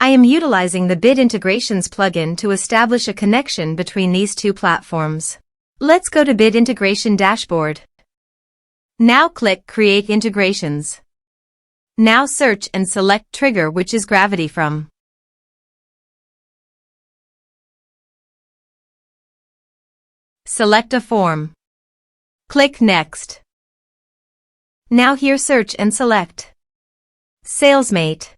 I am utilizing the Bit Integrations plugin to establish a connection between these two platforms. Let's go to Bit Integration Dashboard. Now click Create Integrations. Now search and select Trigger, which is Gravity from. Select a form. Click Next. Now here search and select Salesmate.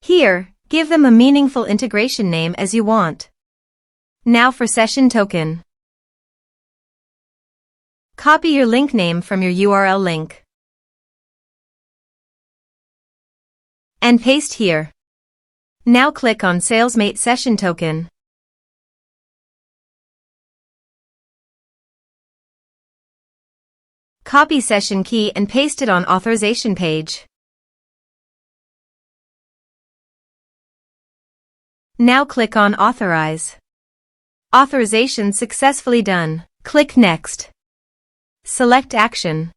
Here, give them a meaningful integration name as you want. Now for session token. Copy your link name from your URL link and paste here. Now click on Salesmate session token. Copy session key and paste it on authorization page. Now click on Authorize. Authorization successfully done. Click Next. Select Action.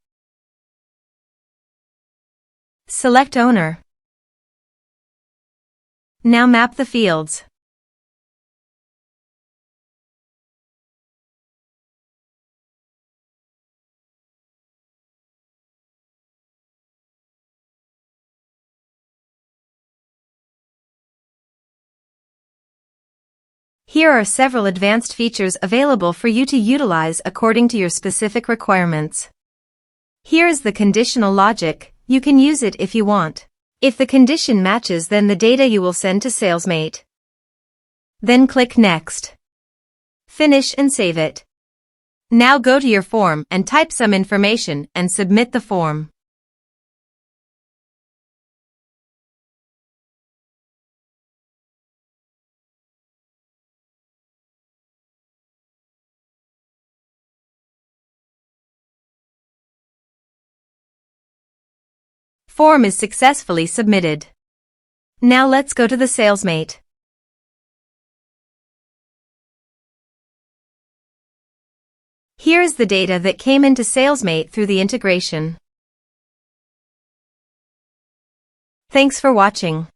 Select Owner. Now map the fields. Here are several advanced features available for you to utilize according to your specific requirements. Here is the conditional logic. You can use it if you want. If the condition matches, then the data you will send to Salesmate. Then click Next. Finish and save it. Now go to your form and type some information and submit the form. Form is successfully submitted. Now let's go to the Salesmate. Here is the data that came into Salesmate through the integration. Thanks for watching.